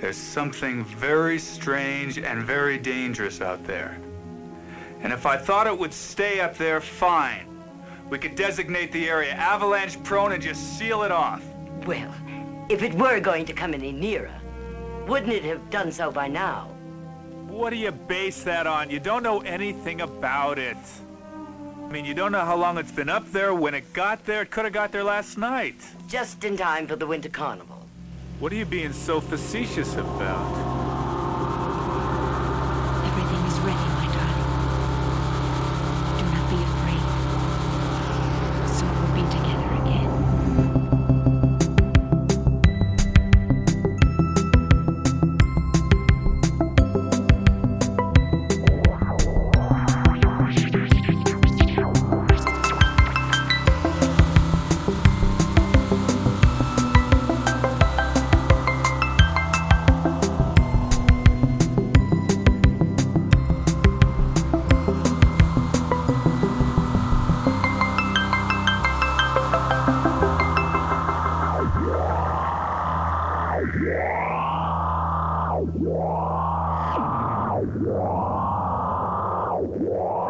There's something very strange and very dangerous out there. And if I thought it would stay up there, fine. We could designate the area avalanche prone and just seal it off. Well, if it were going to come any nearer, wouldn't it have done so by now? What do you base that on? You don't know anything about it. I mean, you don't know how long it's been up there. When it got there, it could have got there last night. Just in time for the winter carnival. What are you being so facetious about? Everything is ready, my darling. Do not be afraid. Soon we'll be together again.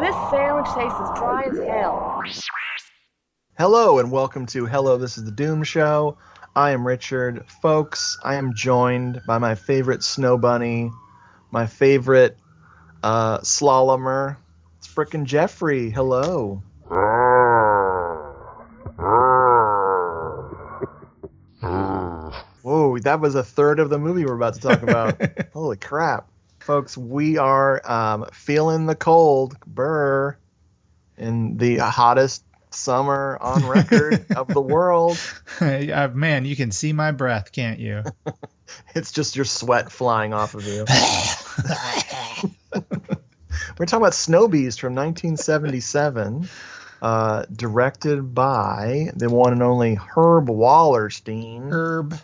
This sandwich tastes as dry as hell. Hello and welcome to Hello, This is the Doom Show. I am Richard. Folks, I am joined by my favorite snow bunny, my favorite slalomer. It's frickin' Jeffrey. Hello. Whoa, that was a third of the movie we're about to talk about. Holy crap. Folks, we are feeling the cold, burr, in the hottest summer on record of the world. Man, you can see my breath, can't you? It's just your sweat flying off of you. We're talking about Snowbeast from 1977, directed by the one and only Herb Wallerstein. Herb.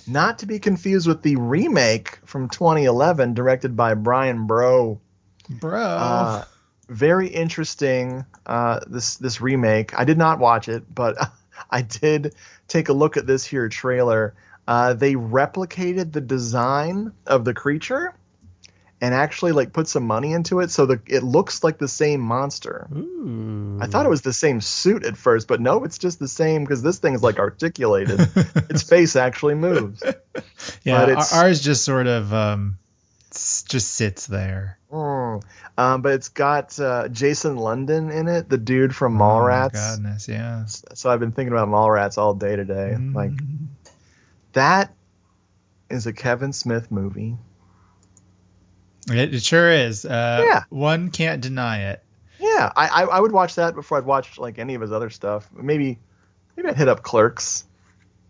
Not to be confused with the remake from 2011, directed by Brian Bro. Very interesting, this remake. I did not watch it, but I did take a look at this here trailer. They replicated the design of the creature and actually put some money into it, so it looks like the same monster. Ooh. I thought it was the same suit at first, but no, it's just the same because this thing is articulated. Its face actually moves. Yeah, ours just sort of just sits there. But it's got Jason London in it, the dude from Mallrats. Oh my goodness, yeah. So I've been thinking about Mallrats all day today. That is a Kevin Smith movie. It sure is. Yeah. One can't deny it. Yeah, I would watch that before I'd watch any of his other stuff. Maybe I'd hit up Clerks.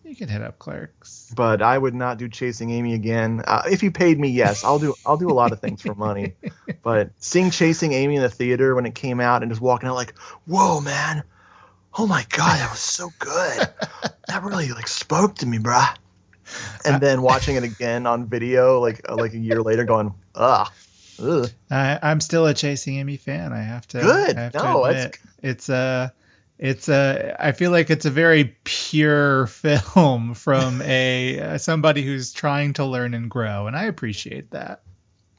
You could hit up Clerks. But I would not do Chasing Amy again. If you paid me, yes, I'll do a lot of things for money. But seeing Chasing Amy in the theater when it came out and just walking out whoa, man. Oh my God, that was so good. That really spoke to me, bruh. And then watching it again on video like a year later going, ugh. I'm still a Chasing Amy fan. I have to. Good. I have to admit. It's I feel like it's a very pure film from somebody who's trying to learn and grow, and I appreciate that.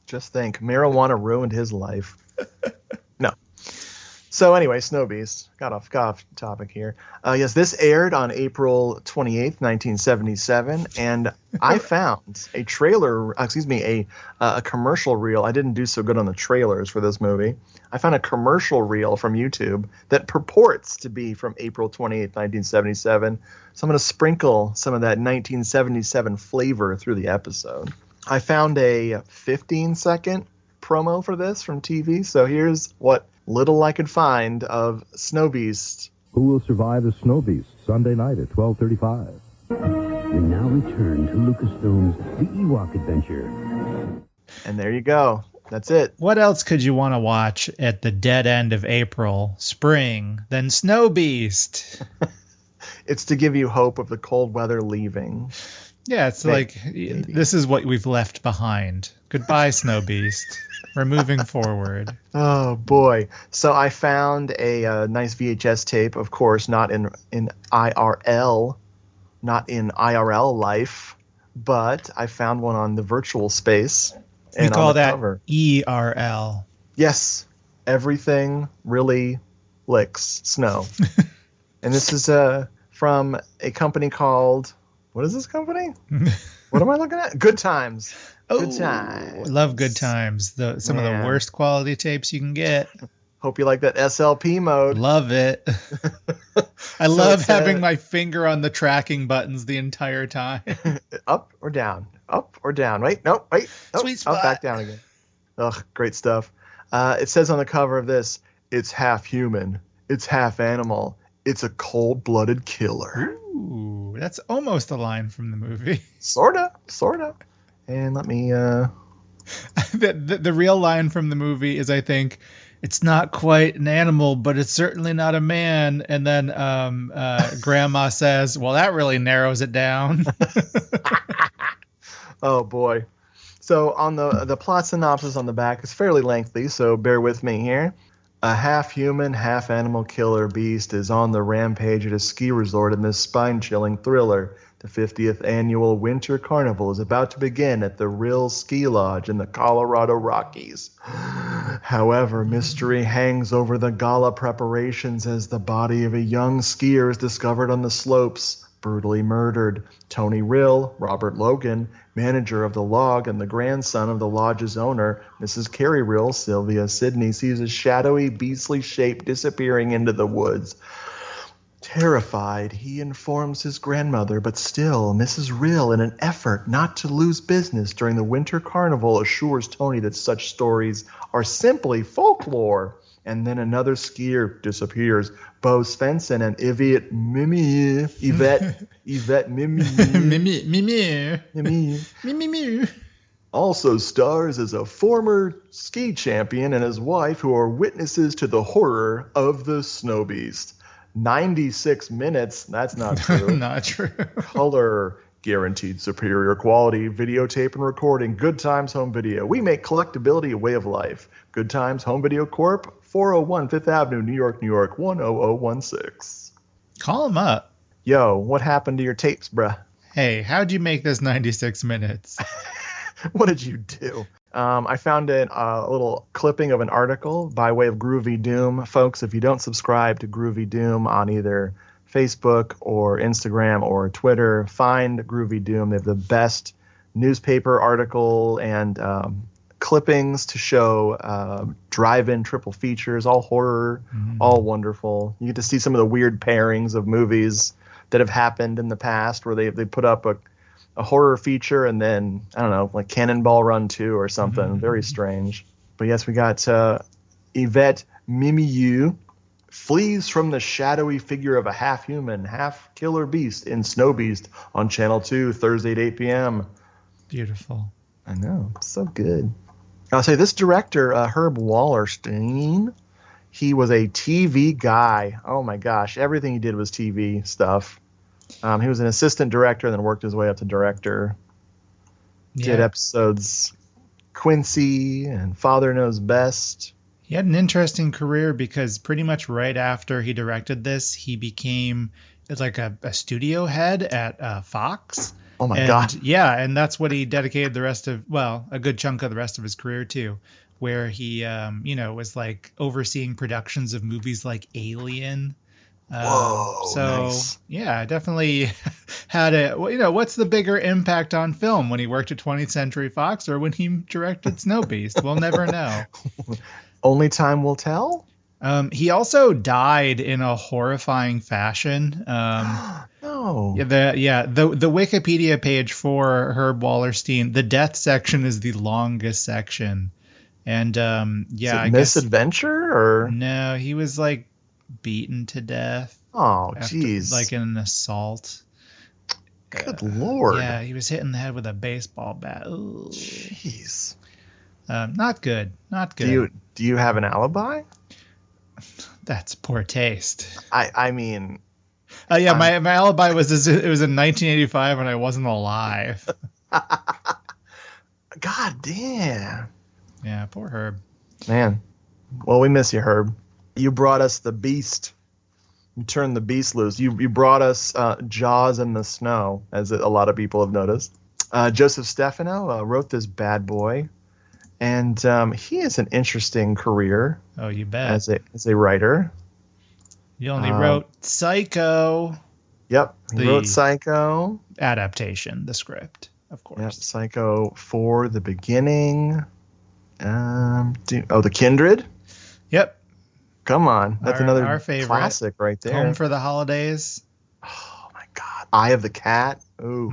Just think, marijuana ruined his life. No. So anyway, Snowbeast. Got off topic here. Yes, this aired on April 28th, 1977, and I found a commercial reel. I didn't do so good on the trailers for this movie. I found a commercial reel from YouTube that purports to be from April 28th, 1977. So I'm going to sprinkle some of that 1977 flavor through the episode. I found a 15-second promo for this from TV, so here's what little I could find of Snowbeast. Who will survive the Snowbeast? Sunday night at 12:35. We now return to Lucasfilm's The Ewok Adventure. And there you go. That's it. What else could you want to watch at the dead end of April, spring, than Snowbeast? It's to give you hope of the cold weather leaving. Yeah, it's maybe. This is what we've left behind. Goodbye, Snowbeast. We're moving forward. Oh, boy. So I found a nice VHS tape, of course, not in IRL, not in IRL life, but I found one on the virtual space. We And call on the that cover, ERL. yes, everything really licks snow. And this is from a company called, what is this company? What am I looking at? Good Times. Good Times. Love Good Times. Some of the Man. worst quality tapes you can get. Hope you like that SLP mode. Love it. I love having my finger on the tracking buttons the entire time. Up or down? Up or down? Wait, nope, wait. Nope, Sweet spot. Back down again. Ugh, great stuff. It says on the cover of this, it's half human, it's half animal, it's a cold-blooded killer. Ooh, that's almost a line from the movie. Sorta. And let me, The real line from the movie is, I think, it's not quite an animal, but it's certainly not a man. And then Grandma says, well, that really narrows it down. Oh boy. So on the plot synopsis on the back is fairly lengthy, so bear with me here. A half-human, half-animal killer beast is on the rampage at a ski resort in this spine-chilling thriller. The 50th annual Winter Carnival is about to begin at the Rill Ski Lodge in the Colorado Rockies. However, mystery hangs over the gala preparations as the body of a young skier is discovered on the slopes, brutally murdered. Tony Rill, Robert Logan, manager of the lodge and the grandson of the lodge's owner, Mrs. Carrie Rill, Sylvia Sidney, sees a shadowy, beastly shape disappearing into the woods. Terrified, he informs his grandmother, but still, Mrs. Rill, in an effort not to lose business during the Winter Carnival, assures Tony that such stories are simply folklore. And then another skier disappears. Bo Svensson and Yvette Mimi also stars as a former ski champion and his wife, who are witnesses to the horror of the Snowbeast. 96 minutes. That's not true. Not true. Color. Guaranteed superior quality. Videotape and recording. Good Times Home Video. We make collectability a way of life. Good Times Home Video Corp. 401 Fifth Avenue, New York, New York, 10016. Call him up. Yo, what happened to your tapes, bruh? Hey, how'd you make this 96 minutes? What did you do? I found a little clipping of an article by way of Groovy Doom. Folks, if you don't subscribe to Groovy Doom on either Facebook or Instagram or Twitter, find Groovy Doom. They have the best newspaper article and clippings to show drive-in triple features, all horror, all wonderful. You get to see some of the weird pairings of movies that have happened in the past where they put up a horror feature and then, I don't know, like Cannonball Run 2 or something. Very strange. But yes, we got Yvette Mimieux flees from the shadowy figure of a half-human, half-killer beast in Snowbeast on Channel 2, Thursday at 8 p.m. Beautiful. I know. So good. I'll say this director, Herb Wallerstein, he was a TV guy. Oh, my gosh. Everything he did was TV stuff. He was an assistant director and then worked his way up to director. Did episodes Quincy and Father Knows Best. He had an interesting career because pretty much right after he directed this, he became like a studio head at Fox. Oh my God. Yeah, and that's what he dedicated the rest of, well, a good chunk of the rest of his career to, where he, was like overseeing productions of movies like Alien. Nice. Yeah, definitely had what's the bigger impact on film, when he worked at 20th Century Fox or when he directed Snowbeast? We'll never know. Only time will tell. He also died in a horrifying fashion. No. The Wikipedia page for Herb Wallerstein, the death section is the longest section. And I guess Misadventure or no, he was like beaten to death. Oh, jeez. Like in an assault. Good Lord. Yeah, he was hit in the head with a baseball bat. Ooh. Jeez. Not good. Not good. Do you have an alibi? That's poor taste. I mean. My alibi was it was in 1985 when I wasn't alive. God damn. Yeah, poor Herb. Man. Well, we miss you, Herb. You brought us the beast. You turned the beast loose. You brought us Jaws in the snow, as a lot of people have noticed. Joseph Stefano wrote this bad boy, and he has an interesting career. Oh, you bet. As a writer. He only wrote Psycho. Yep, he wrote Psycho. Adaptation, the script, of course. Yep, Psycho for the Beginning. The Kindred. Yep. Come on, that's another our favorite classic right there. Home for the Holidays. Oh my God, Eye of the Cat. Ooh,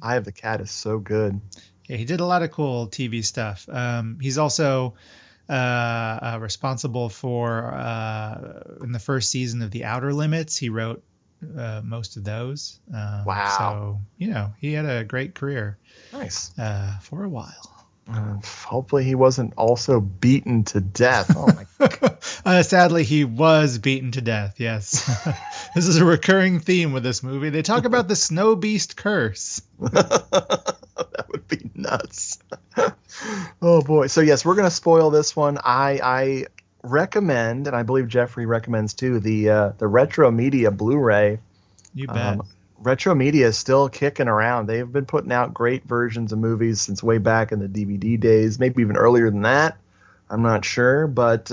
Eye of the Cat is so good. Yeah, he did a lot of cool TV stuff. He's also responsible for in the first season of The Outer Limits. He wrote most of those. Wow. So he had a great career. Nice. For a while. Hopefully he wasn't also beaten to death. Oh my God. Sadly, he was beaten to death. Yes. This is a recurring theme with this movie. They talk about the Snowbeast curse. That would be nuts. Oh boy. So yes, we're going to spoil this one. I recommend, and I believe Jeffrey recommends too, the Retro Media Blu-ray. You bet. Retro Media is still kicking around. They've been putting out great versions of movies since way back in the DVD days, maybe even earlier than that. I'm not sure, but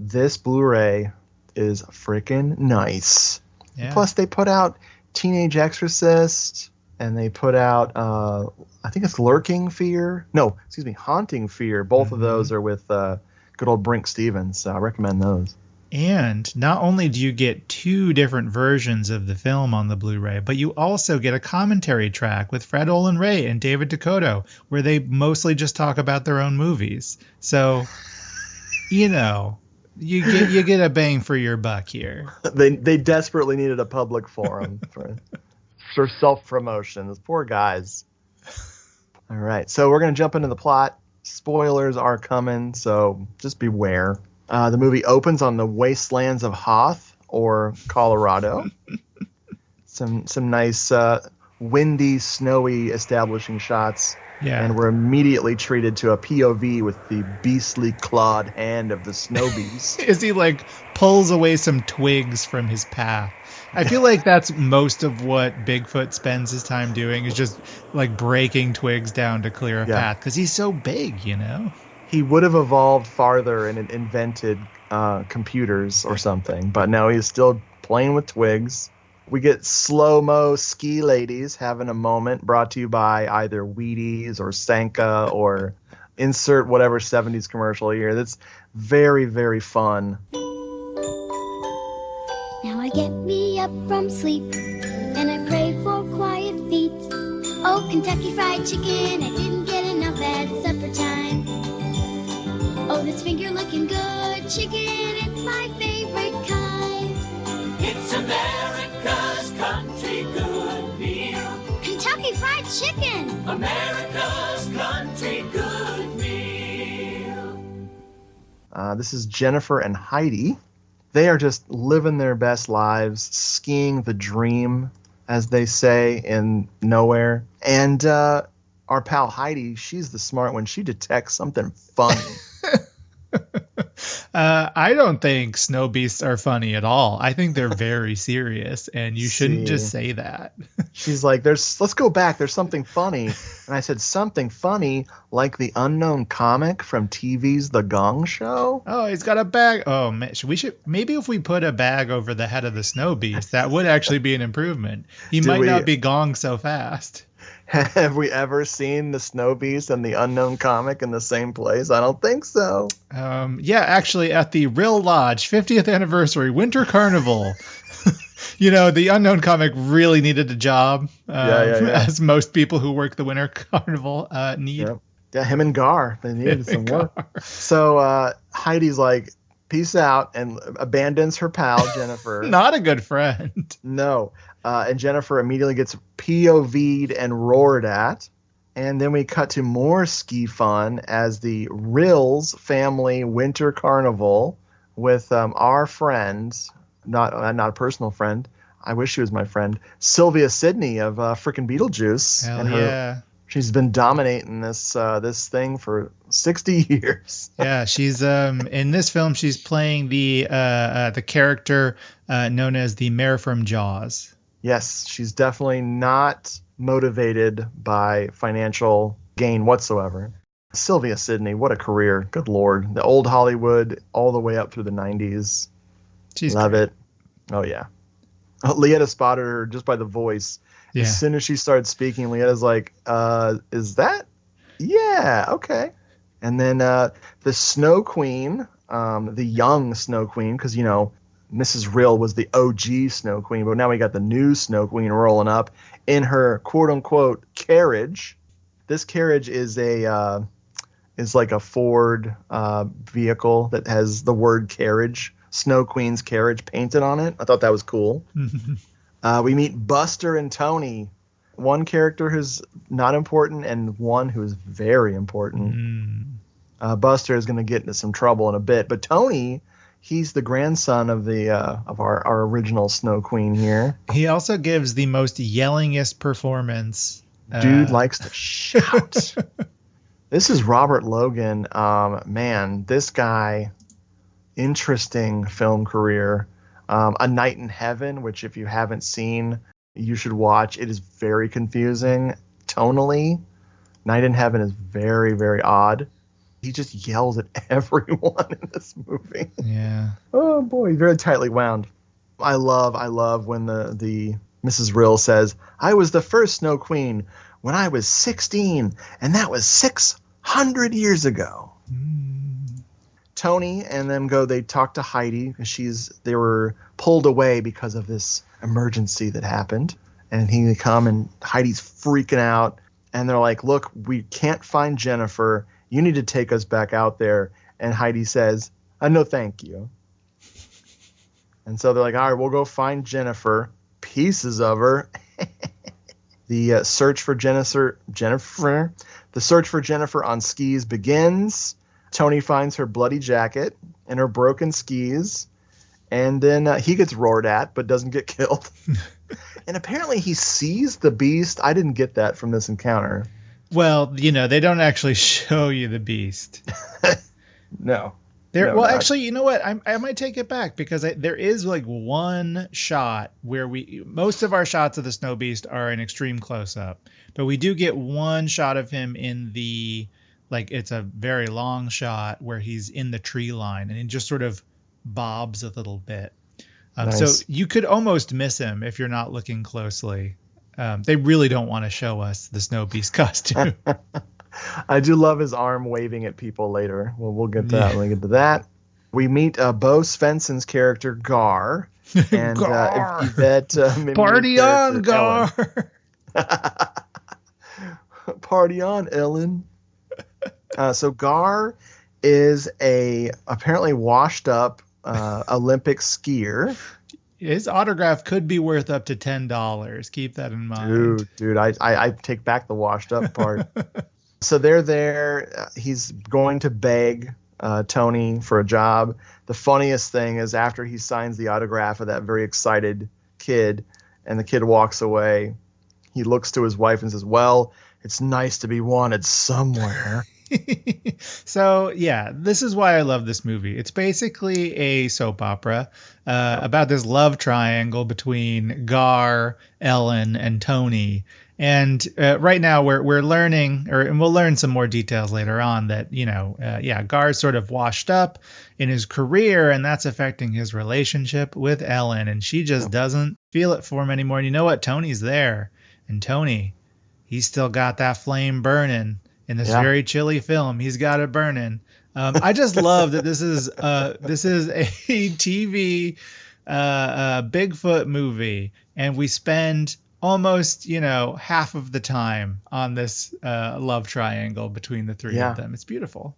this Blu-ray is freaking nice. Yeah. Plus, they put out Teenage Exorcist, and they put out, I think it's Haunting Fear. Both of those are with good old Brink Stevens, so I recommend those. And not only do you get 2 different versions of the film on the Blu-ray, but you also get a commentary track with Fred Olen Ray and David Dakota, where they mostly just talk about their own movies. So, you get a bang for your buck here. They desperately needed a public forum for self-promotion. Those poor guys. All right, so we're going to jump into the plot. Spoilers are coming, so just beware. The movie opens on the wastelands of Hoth, or Colorado. Some nice windy, snowy establishing shots. Yeah. And we're immediately treated to a POV with the beastly clawed hand of the Snowbeast. As he pulls away some twigs from his path. I feel like that's most of what Bigfoot spends his time doing, is just breaking twigs down to clear a path, because he's so big, He would have evolved farther and invented computers or something, but no, he's still playing with twigs. We get slow-mo ski ladies having a moment, brought to you by either Wheaties or Sanka or insert whatever 70s commercial here. That's very, very fun. Now I get me up from sleep and I pray for quiet feet. Oh, Kentucky Fried Chicken, I didn't get enough at supper time. Oh, this finger looking good chicken, it's my favorite kind. It's America's country good meal. Kentucky Fried Chicken! America's country good meal. This is Jennifer and Heidi. They are just living their best lives, skiing the dream, as they say, in nowhere. And our pal Heidi, she's the smart one. She detects something funny. I don't think snow beasts are funny at all. I think they're very serious, and you shouldn't just say that. She's like, let's go back. There's something funny. And I said, something funny like the unknown comic from TV's The Gong Show? Oh, he's got a bag. Oh, man. Maybe if we put a bag over the head of the snow beast, that would actually be an improvement. He might not be gong so fast. Have we ever seen the Snowbeast and the unknown comic in the same place? I don't think so. Yeah, actually, at the Rill Lodge 50th anniversary Winter Carnival, the unknown comic really needed a job, as most people who work the Winter Carnival need. Yeah, him and Gar, they needed some work. So Heidi's like, peace out, and abandons her pal, Jennifer. Not a good friend. No. And Jennifer immediately gets POV'd and roared at. And then we cut to more ski fun as the Rills family winter carnival with our friend, not a personal friend, I wish she was my friend, Sylvia Sidney of frickin' Beetlejuice. Hell yeah. She's been dominating this thing for 60 years. Yeah, she's in this film. She's playing the character known as the Mayor from Jaws. Yes, she's definitely not motivated by financial gain whatsoever. Sylvia Sidney, what a career. Good Lord. The old Hollywood all the way up through the 90s. She's Love great. it. Oh, yeah. Leetta spotted her just by the voice. Yeah. As soon as she started speaking, Leetta's like, is that? Yeah, okay. And then the Snow Queen, the young Snow Queen, because, Mrs. Rill was the OG Snow Queen, but now we got the new Snow Queen rolling up in her quote-unquote carriage. This carriage is like a Ford vehicle that has the word carriage, Snow Queen's carriage, painted on it. I thought that was cool. We meet Buster and Tony, one character who's not important and one who's very important. Buster is going to get into some trouble in a bit, but Tony, he's the grandson of our original Snow Queen here. He also gives the most yellingest performance. Dude likes to shout. This is Robert Logan. Man, this guy, interesting film career. A Night in Heaven, which if you haven't seen, you should watch. It is very confusing tonally. Night in Heaven is very, very odd. He just yells at everyone in this movie. Yeah. Oh boy, very tightly wound. I love when the Mrs. Rill says, "I was the first Snow Queen when I was 16, and that was 600 years ago." Tony and them they talk to Heidi because they were pulled away because of this emergency that happened. And they come and Heidi's freaking out. And they're like, "Look, we can't find Jennifer. You need to take us back out there." And Heidi says, "No, thank you." And so they're like, "All right, we'll go find Jennifer." Pieces of her. The search for Jennifer. The search for Jennifer on skis begins. Tony finds her bloody jacket and her broken skis, and then he gets roared at but doesn't get killed. And apparently he sees the beast. I didn't get that from this encounter. Well, they don't actually show you the beast. No. Actually, you know what? I might take it back because there is like one shot where most of our shots of the Snowbeast are in extreme close up, but we do get one shot of him in it's a very long shot where he's in the tree line and he just sort of bobs a little bit. Nice. So you could almost miss him if you're not looking closely. They really don't want to show us the Snowbeast costume. I do love his arm waving at people later. Well, we'll get to that when we get to that. We meet Bo Svensson's character, Gar. And Gar. Party on, Gar. Party on, Ellen. So Gar is a apparently washed up Olympic skier. His autograph could be worth up to $10. Keep that in mind. Dude, I take back the washed up part. So they're there. He's going to beg Tony for a job. The funniest thing is after he signs the autograph of that very excited kid and the kid walks away, he looks to his wife and says, "Well, it's nice to be wanted somewhere." So, yeah, this is why I love this movie. It's basically a soap opera about this love triangle between Gar, Ellen, and Tony. And right now we're learning, and we'll learn some more details later on that, Gar's sort of washed up in his career, and that's affecting his relationship with Ellen. And she just doesn't feel it for him anymore. And you know what? Tony's there. And Tony, he's still got that flame burning. In this very chilly film, he's got it burning. I just love that this is a TV Bigfoot movie, and we spend almost half of the time on this love triangle between the three of them. It's beautiful.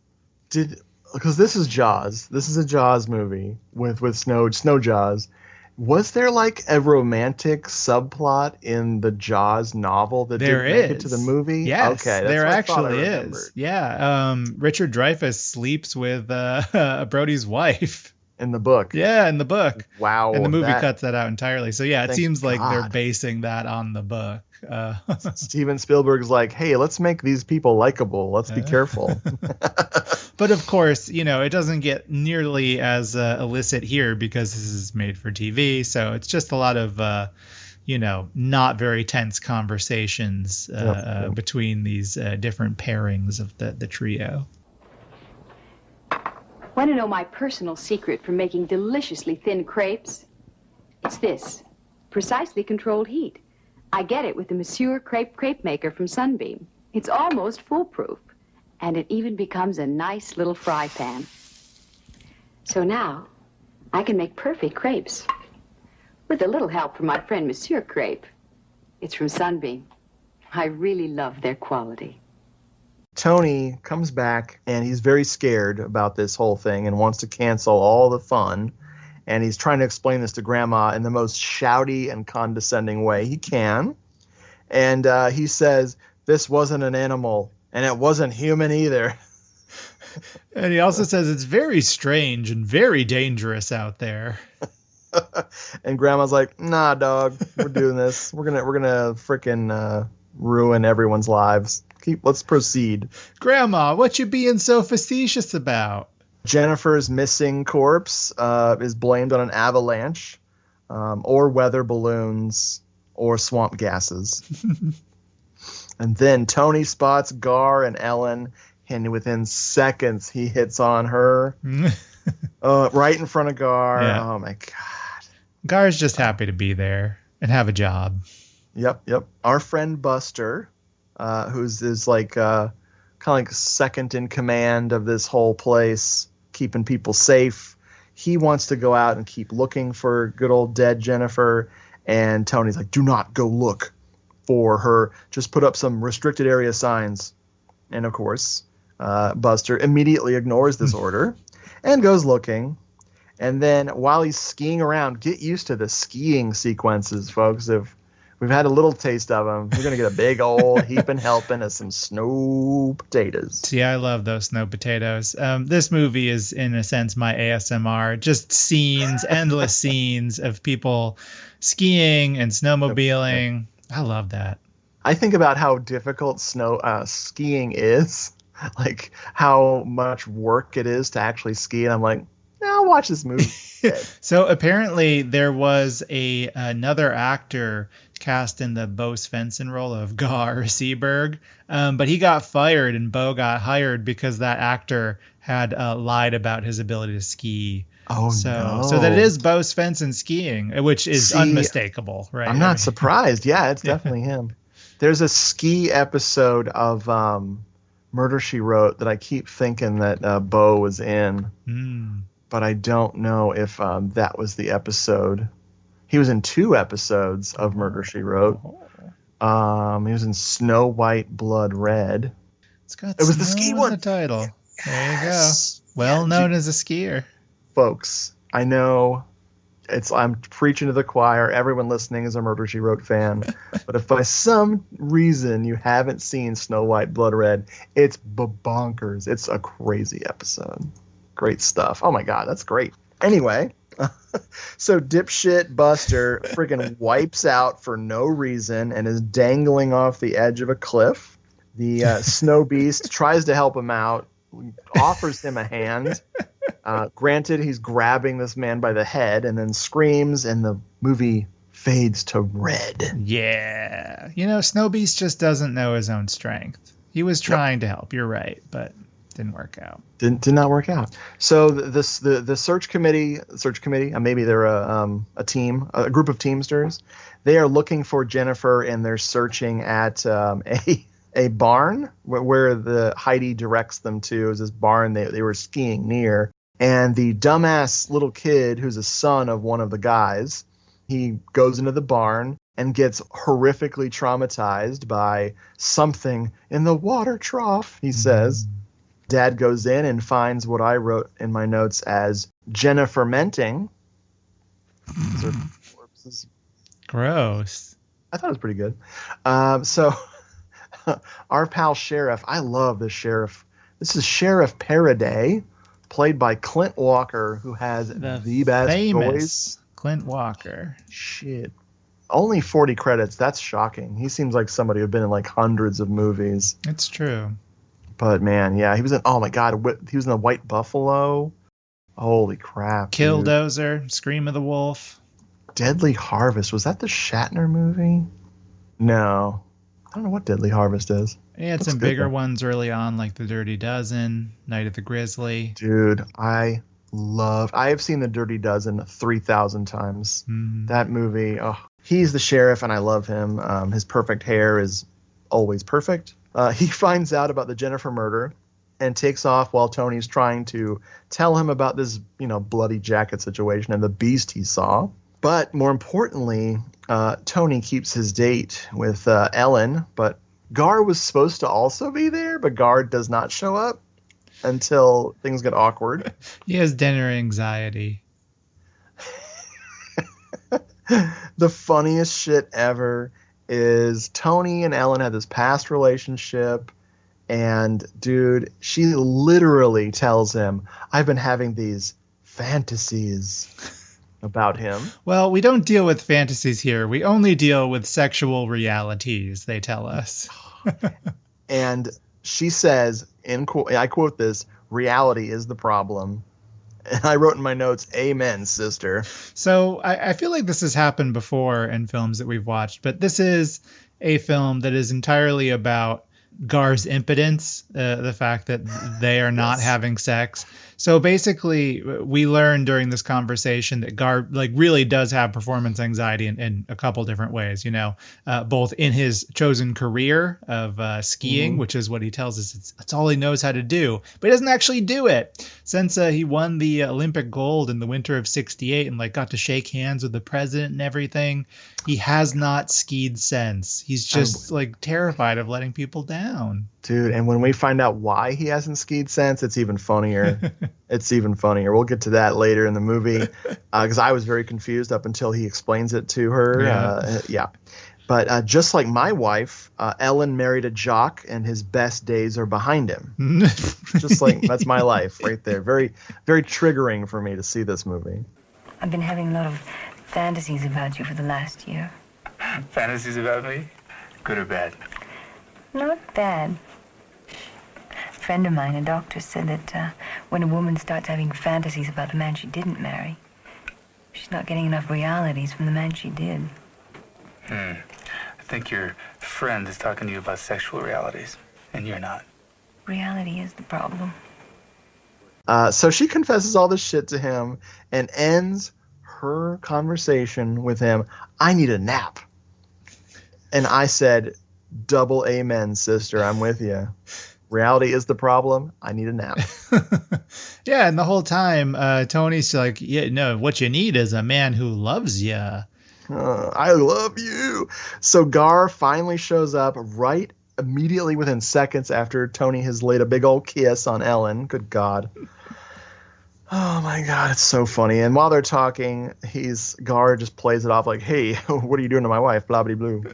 Because this is Jaws. This is a Jaws movie with Snow Jaws. Was there like a romantic subplot in the Jaws novel that didn't make it to the movie? Yes, okay, that's there what actually I is. Yeah, Richard Dreyfuss sleeps with Brody's wife in the book. Yeah, in the book. Wow, and the movie cuts that out entirely. So yeah, it seems like God. they're basing that on the book. Steven Spielberg's like, hey, let's make these people likable. Let's be careful. But of course, it doesn't get nearly as illicit here because this is made for TV. So it's just a lot of, not very tense conversations between these different pairings of the trio. Want to know my personal secret for making deliciously thin crepes? It's this: precisely controlled heat. I get it with the Monsieur Crepe Maker from Sunbeam. It's almost foolproof, and it even becomes a nice little fry pan. So now, I can make perfect crepes with a little help from my friend Monsieur Crepe. It's from Sunbeam. I really love their quality. Tony comes back, and he's very scared about this whole thing and wants to cancel all the fun. And he's trying to explain this to Grandma in the most shouty and condescending way he can. And he says, this wasn't an animal, and it wasn't human either. And he also says it's very strange and very dangerous out there. And Grandma's like, nah, dog, we're doing this. We're gonna frickin' ruin everyone's lives. Let's proceed. Grandma, what you being so facetious about? Jennifer's missing corpse is blamed on an avalanche, or weather balloons, or swamp gases. And then Tony spots Gar and Ellen, and within seconds he hits on her, right in front of Gar. Yeah. Oh my God. Gar's just happy to be there and have a job. Yep. Our friend Buster, who's like kind of like second in command of this whole place, keeping people safe. He wants to go out and keep looking for good old dead Jennifer. And Tony's like, do not go look for her. Just put up some restricted area signs. And of course, Buster immediately ignores this order and goes looking. And then while he's skiing around, get used to the skiing sequences, folks. If we've had a little taste of them, we're going to get a big old heaping helping of some snow potatoes. See, I love those snow potatoes. This movie is, in a sense, my ASMR. Just scenes, endless scenes of people skiing and snowmobiling. I love that. I think about how difficult skiing is, like how much work it is to actually ski. And I'm like, I'll watch this movie. So apparently there was another actor cast in the Bo Svensson role of Gar Seberg, but he got fired and Bo got hired because that actor had lied about his ability to ski. Oh, no. So that is Bo Svensson skiing, which is unmistakable, right? I'm not surprised. Yeah, it's definitely him. There's a ski episode of Murder, She Wrote that I keep thinking that Bo was in. But I don't know if that was the episode. He was in 2 episodes of Murder, She Wrote. He was in Snow White, Blood Red. It was the ski one. The title. Yes. There you go. Well known as a skier. Folks, I know I'm preaching to the choir. Everyone listening is a Murder, She Wrote fan. But if by some reason you haven't seen Snow White, Blood Red, it's bonkers. It's a crazy episode. Great stuff. Oh my God, that's great. Anyway, so dipshit Buster freaking wipes out for no reason and is dangling off the edge of a cliff. The Snowbeast tries to help him out, offers him a hand. Granted, he's grabbing this man by the head and then screams, and the movie fades to red. Yeah. Snowbeast just doesn't know his own strength. He was trying to help. You're right, but didn't work out. Did not work out. So the search committee, maybe they're a team, a group of teamsters. They are looking for Jennifer, and they're searching at a barn where the Heidi directs them to. Is this barn they were skiing near. And the dumbass little kid, who's a son of one of the guys, he goes into the barn and gets horrifically traumatized by something in the water trough, he says. Dad goes in and finds what I wrote in my notes as Jennifermenting. These are corpses. Gross. I thought it was pretty good. So our pal Sheriff, I love this Sheriff. This is Sheriff Paraday, played by Clint Walker, who has the best voice. Clint Walker. Shit. Only 40 credits. That's shocking. He seems like somebody who'd been in like hundreds of movies. It's true. But man, yeah, he was in. Oh my God, he was in the White Buffalo. Holy crap! Killdozer, Scream of the Wolf. Deadly Harvest. Was that the Shatner movie? No. I don't know what Deadly Harvest is. He had some bigger ones early on, like The Dirty Dozen, Night of the Grizzly. Dude, I have seen The Dirty Dozen 3,000 times. That movie, he's the sheriff and I love him. His perfect hair is always perfect. He finds out about the Jennifer murder and takes off while Tony's trying to tell him about this, bloody jacket situation and the beast he saw. But more importantly, Tony keeps his date with Ellen, but Gar was supposed to also be there, but Gar does not show up until things get awkward. He has dinner anxiety. The funniest shit ever is Tony and Ellen had this past relationship, and dude, she literally tells him, I've been having these fantasies about him. Well, we don't deal with fantasies here. We only deal with sexual realities, they tell us. And she says, I quote this, reality is the problem. And I wrote in my notes, amen, sister. So I feel like this has happened before in films that we've watched, but this is a film that is entirely about Gar's impotence, the fact that they are not having sex. So basically, we learned during this conversation that Gar really does have performance anxiety in a couple different ways, both in his chosen career of skiing, which is what he tells us it's all he knows how to do, but he doesn't actually do it. Since he won the Olympic gold in the winter of '68 and got to shake hands with the president and everything, he has not skied since. He's just terrified of letting people down. Dude, and when we find out why he hasn't skied since, it's even funnier. It's even funnier. We'll get to that later in the movie because I was very confused up until he explains it to her. Yeah. But just like my wife, Ellen married a jock and his best days are behind him. Just like that's my life right there. Very, very triggering for me to see this movie. I've been having a lot of fantasies about you for the last year. Fantasies about me? Good or bad? Not bad. A friend of mine, a doctor, said that when a woman starts having fantasies about the man she didn't marry, she's not getting enough realities from the man she did. I think your friend is talking to you about sexual realities, and you're not. Reality is the problem. So she confesses all this shit to him and ends her conversation with him, I need a nap. And I said, double amen, sister. I'm with you. Reality is the problem. I need a nap. Yeah, and the whole time, Tony's like, what you need is a man who loves you. I love you. So Gar finally shows up right immediately within seconds after Tony has laid a big old kiss on Ellen. Good God. Oh my God, it's so funny. And while they're talking, Gar just plays it off like, hey, what are you doing to my wife? Blah, blah, blah.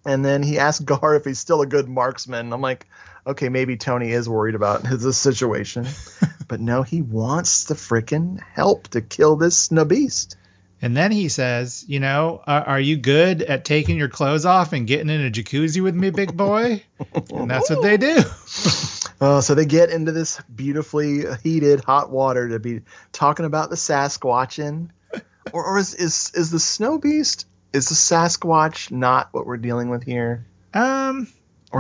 And then he asks Gar if he's still a good marksman. I'm like, okay, maybe Tony is worried about his situation. But no, he wants the frickin' help to kill this Snowbeast. And then he says, are you good at taking your clothes off and getting in a jacuzzi with me, big boy? And that's what they do. So they get into this beautifully heated hot water to be talking about the Sasquatchin. Or is the Snowbeast, is the Sasquatch not what we're dealing with here? Or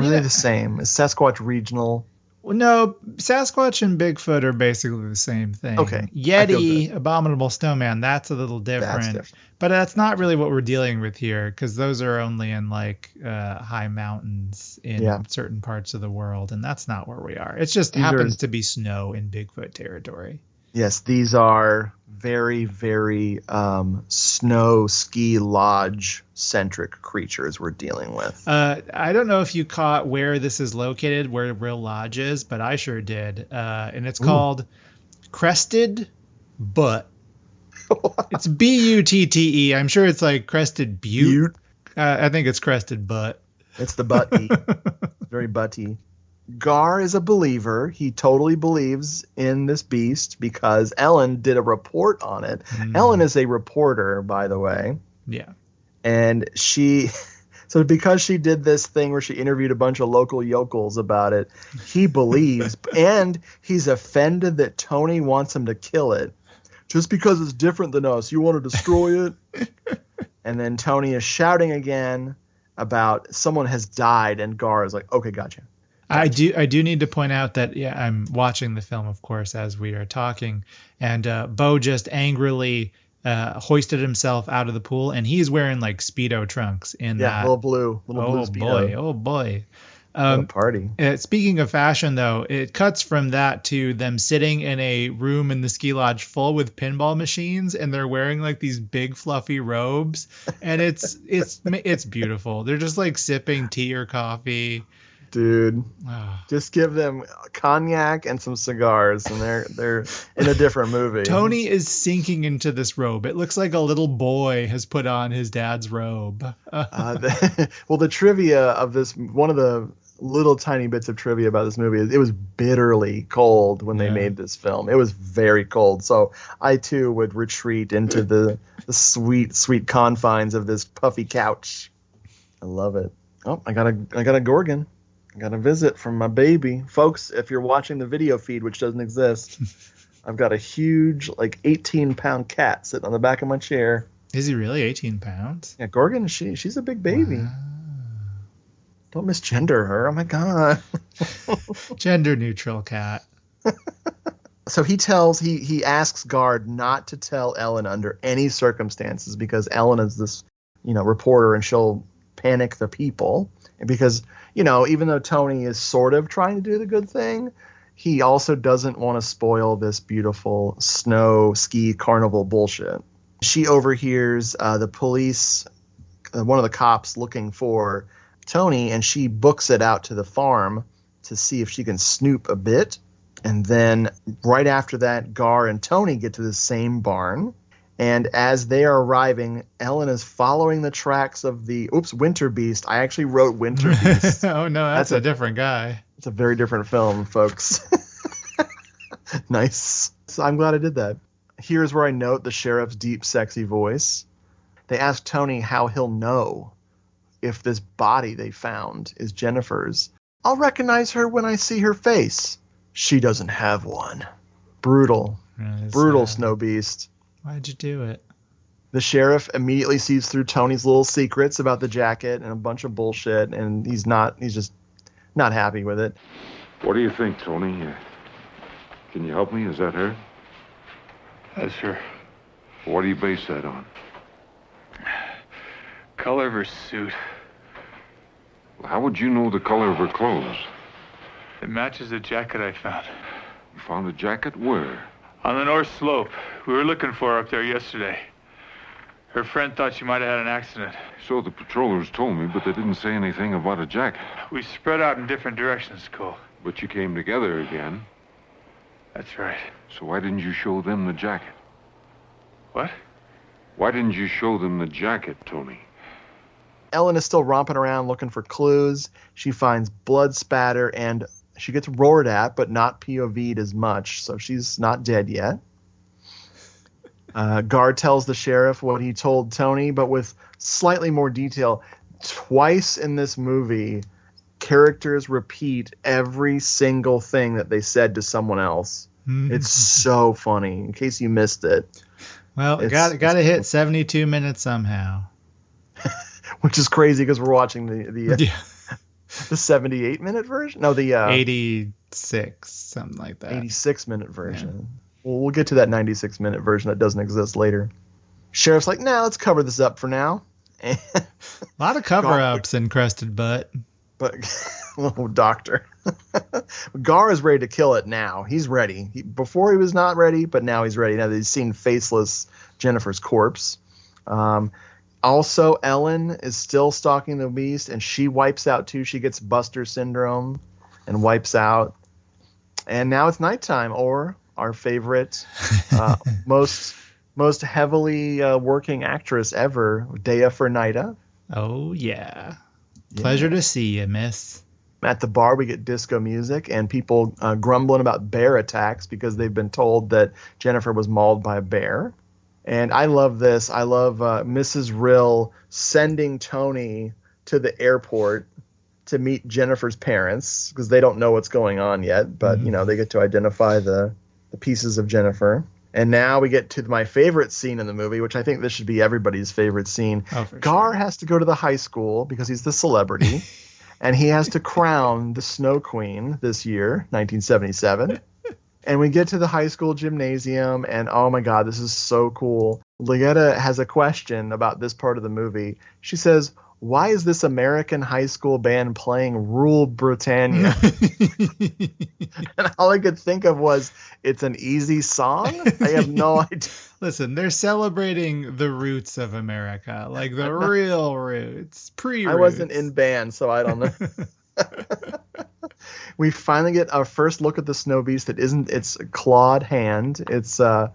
are they the same? Is Sasquatch regional? Well, no, Sasquatch and Bigfoot are basically the same thing. Okay. Yeti, Abominable Snowman, that's a little different. But that's not really what we're dealing with here, because those are only in high mountains in certain parts of the world, and that's not where we are. It just happens to be snow in Bigfoot territory. Yes, these are very, very snow ski lodge centric creatures we're dealing with. I don't know if you caught where this is located, where Real Lodge is, but I sure did. And it's called Crested Butte. It's Butte. I'm sure it's like Crested Butte. I think it's Crested Butte. It's the butty. Very butty. Gar is a believer. He totally believes in this beast because Ellen did a report on it. Ellen is a reporter, by the way. Yeah. And so because she did this thing where she interviewed a bunch of local yokels about it, he believes, and he's offended that Tony wants him to kill it. Just because it's different than us, you want to destroy it? And then Tony is shouting again about someone has died, and Gar is like, okay, gotcha. I do need to point out that I'm watching the film, of course, as we are talking, and Bo just angrily hoisted himself out of the pool, and he's wearing like Speedo trunks in that. Little blue Speedo. Oh boy. Party. Speaking of fashion, though, it cuts from that to them sitting in a room in the ski lodge full with pinball machines, and they're wearing like these big fluffy robes, and it's beautiful. They're just like sipping tea or coffee. Dude, just give them cognac and some cigars, and they're in a different movie. Tony is sinking into this robe. It looks like a little boy has put on his dad's robe. The trivia of this, one of the little tiny bits of trivia about this movie is it was bitterly cold when they made this film. It was very cold. So I too would retreat into the sweet confines of this puffy couch. I love it. Oh, I got a Gorgon. I got a visit from my baby. Folks, if you're watching the video feed, which doesn't exist, I've got a huge, like 18-pound cat sitting on the back of my chair. Is he really 18 pounds? Yeah, Gorgon, she's a big baby. Wow. Don't misgender her. Oh my God. Gender neutral cat. So he asks Guard not to tell Ellen under any circumstances because Ellen is this, reporter, and she'll panic the people. And because, even though Tony is sort of trying to do the good thing, he also doesn't want to spoil this beautiful snow ski carnival bullshit. She overhears the police, one of the cops looking for Tony, and she books it out to the farm to see if she can snoop a bit. And then right after that, Gar and Tony get to the same barn. And as they are arriving, Ellen is following the tracks of the Winter Beast. I actually wrote Winter Beast. Oh no, that's a different guy. It's a very different film, folks. Nice. So I'm glad I did that. Here's where I note the sheriff's deep, sexy voice. They ask Tony how he'll know if this body they found is Jennifer's. I'll recognize her when I see her face. She doesn't have one. Brutal. Brutal, Snowbeast. Why'd you do it? The sheriff immediately sees through Tony's little secrets about the jacket and a bunch of bullshit, and he's just not happy with it. What do you think, Tony? Can you help me? Is that her? That's her. What do you base that on? Color of her suit. Well, how would you know the color of her clothes? It matches the jacket I found. You found the jacket where? On the north slope. We were looking for her up there yesterday. Her friend thought she might have had an accident. So the patrollers told me, but they didn't say anything about a jacket. We spread out in different directions, Cole. But you came together again. That's right. So why didn't you show them the jacket? What? Why didn't you show them the jacket, Tony? Ellen is still romping around looking for clues. She finds blood spatter, and she gets roared at, but not POV'd as much, so she's not dead yet. Guard tells the sheriff what he told Tony, but with slightly more detail. Twice in this movie, characters repeat every single thing that they said to someone else. It's so funny, in case you missed it. Well, got to hit 72 minutes somehow. Which is crazy because we're watching the 78-minute version? No, the 86, something like that. 86-minute version. Yeah. Well, we'll get to that 96-minute version that doesn't exist later. Sheriff's like, let's cover this up for now. And a lot of cover-ups in Crusted Butt. But, doctor. Gar is ready to kill it now. He's ready. Before he was not ready, but now he's ready. Now that he's seen faceless Jennifer's corpse. Also, Ellen is still stalking the beast, and she wipes out too. She gets Buster syndrome and wipes out. And now it's nighttime, or our favorite, most heavily working actress ever, Dea Fernida. Oh, yeah. Pleasure to see you, miss. At the bar, we get disco music and people grumbling about bear attacks because they've been told that Jennifer was mauled by a bear. And I love this. I love Mrs. Rill sending Tony to the airport to meet Jennifer's parents because they don't know what's going on yet. But, they get to identify the pieces of Jennifer. And now we get to my favorite scene in the movie, which I think this should be everybody's favorite scene. Oh, for Gar sure. has to go to the high school because he's the celebrity, and he has to crown the Snow Queen this year, 1977. And we get to the high school gymnasium, and oh my God, this is so cool. Lietta has a question about this part of the movie. She says, why is this American high school band playing Rule Britannia? And all I could think of was, it's an easy song? I have no idea. Listen, they're celebrating the roots of America, like the real roots, pre-roots. I wasn't in band, so I don't know. We finally get our first look at the Snowbeast. It's clawed hand. It's a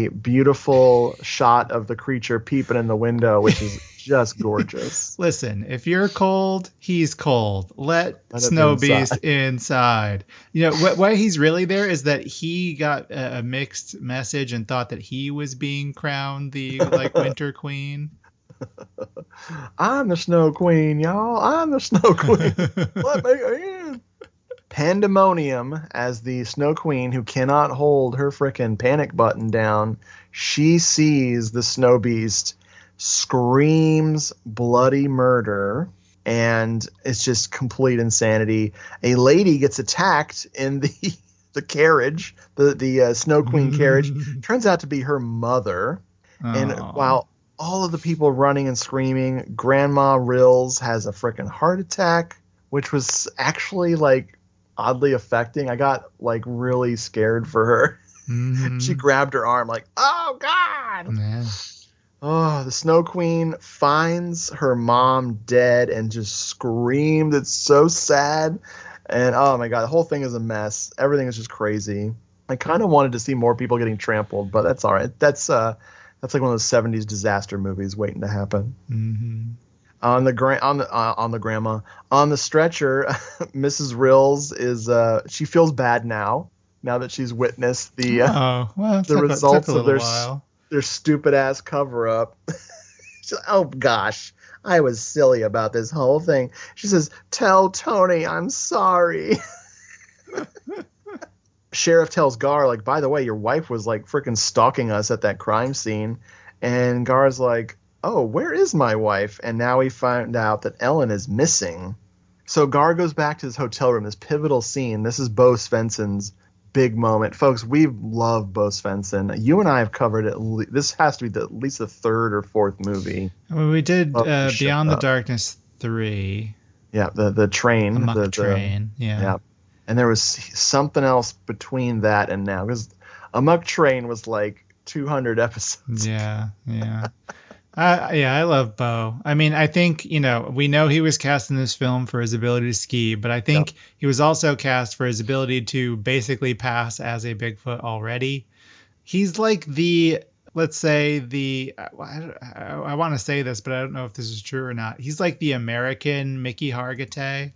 beautiful shot of the creature peeping in the window, which is just gorgeous. Listen, if you're cold, he's cold. Let him Snowbeast inside. You know, why he's really there is that he got a mixed message and thought that he was being crowned the Winter Queen. I'm the Snow Queen, y'all. I'm the Snow Queen. Let me in. Pandemonium as the Snow Queen who cannot hold her frickin' panic button down. She sees the Snowbeast, screams bloody murder, and it's just complete insanity. A lady gets attacked in the carriage, the Snow Queen carriage. Turns out to be her mother. And while all of the people running and screaming, Grandma Rills has a frickin' heart attack, which was actually oddly affecting. I got really scared for her. Mm-hmm. She grabbed her arm oh God. Man. Oh, the Snow Queen finds her mom dead and just screamed. It's so sad. And oh my God, the whole thing is a mess. Everything is just crazy. I kind of wanted to see more people getting trampled, but that's all right. That's one of those 70s disaster movies waiting to happen. Mm-hmm. On the grandma on the stretcher, Mrs. Rills is she feels bad now that she's witnessed the results of their stupid ass cover up. Oh gosh, I was silly about this whole thing. She says, "Tell Tony I'm sorry." Sheriff tells Gar, by the way, your wife was freaking stalking us at that crime scene, and Gar's like, oh, where is my wife? And now we find out that Ellen is missing. So Gar goes back to his hotel room, this pivotal scene. This is Bo Svensson's big moment. Folks, we love Bo Svensson. You and I have covered it. This has to be at least the third or fourth movie. Well, we did Beyond the Darkness 3. Yeah, the train. The train, yeah. And there was something else between that and now. Because Amok Train was 200 episodes. Yeah. I love Bo. I mean, I think, we know he was cast in this film for his ability to ski, but I think he was also cast for his ability to basically pass as a Bigfoot already. He's I want to say this, but I don't know if this is true or not. He's like the American Mickey Hargitay.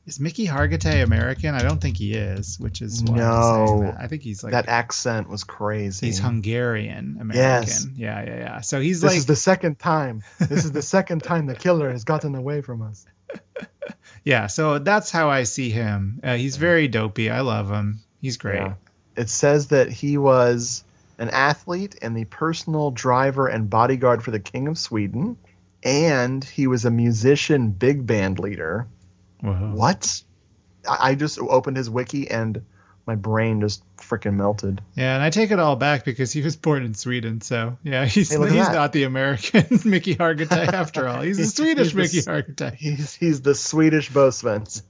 Is Mickey Hargitay American? I don't think he is, which is why I'm saying that. I think he's that accent was crazy. He's Hungarian American. Yes. Yeah. So he's this is the second time. This is the second time the killer has gotten away from us. Yeah, so that's how I see him. He's very dopey. I love him. He's great. Yeah. It says that he was an athlete and the personal driver and bodyguard for the King of Sweden, and he was a musician big band leader. Whoa. What? I just opened his wiki and my brain just freaking melted. Yeah, and I take it all back because he was born in Sweden. So, yeah, he's not the American Mickey Hargitay after all. He's the Swedish Mickey Hargitay. He's the Swedish Bo Svensson.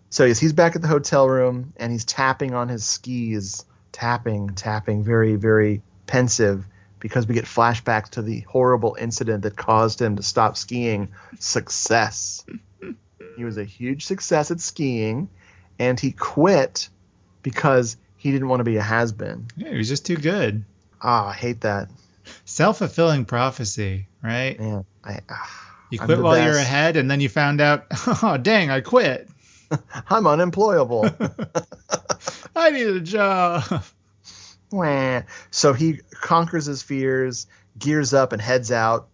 So, yes, he's back at the hotel room and he's tapping on his skis. Tapping, very, very pensive. Because we get flashbacks to the horrible incident that caused him to stop skiing. Success. He was a huge success at skiing, and he quit because he didn't want to be a has-been. Yeah, he was just too good. I hate that. Self-fulfilling prophecy, right? Man, you quit while you're ahead, and then you found out, oh, dang, I quit. I'm unemployable. I need a job. So he conquers his fears, gears up, and heads out.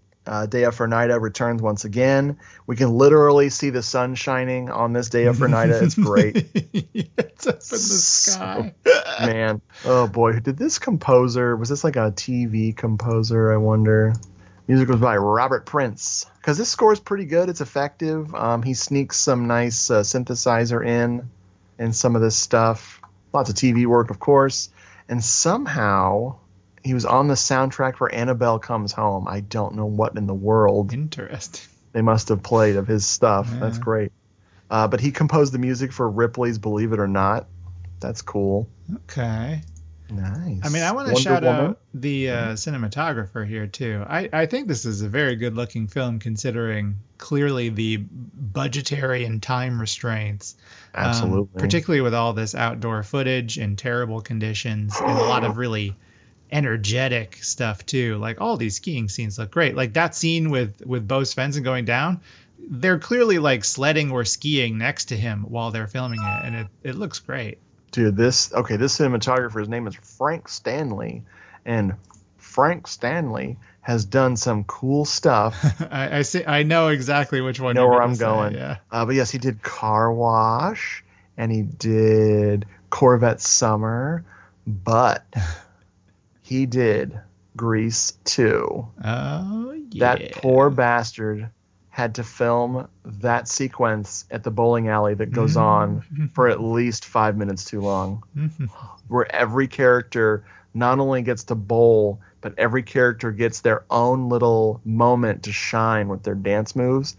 Day of Nida returns once again. We can literally see the sun shining on this Day of Nida. It's great. It's up in the sky. Man, oh boy, did this composer, was this like a TV composer, I wonder? Music was by Robert Prince. Because this score is pretty good. It's effective. He sneaks some nice synthesizer in some of this stuff. Lots of TV work, of course. And somehow he was on the soundtrack for Annabelle Comes Home. I don't know what in the world. Interesting. They must have played of his stuff. Yeah. That's great. But he composed the music for Ripley's Believe It or Not. That's cool. Okay. Nice. I mean, I want to shout out the cinematographer here, too. I think this is a very good-looking film, considering clearly the budgetary and time restraints. Absolutely. Particularly with all this outdoor footage in terrible conditions and a lot of really energetic stuff, too. Like, all these skiing scenes look great. Like, that scene with Bo Svensson going down, they're clearly, like, sledding or skiing next to him while they're filming it, and it looks great. Dude, this cinematographer's name is Frank Stanley, and Frank Stanley has done some cool stuff. I know exactly which one. You know you're where gonna I'm say, going. Yeah. But yes, he did Car Wash, and he did Corvette Summer, but he did Grease 2. Oh, yeah. That poor bastard had to film that sequence at the bowling alley that goes on for at least 5 minutes too long, where every character not only gets to bowl, but every character gets their own little moment to shine with their dance moves,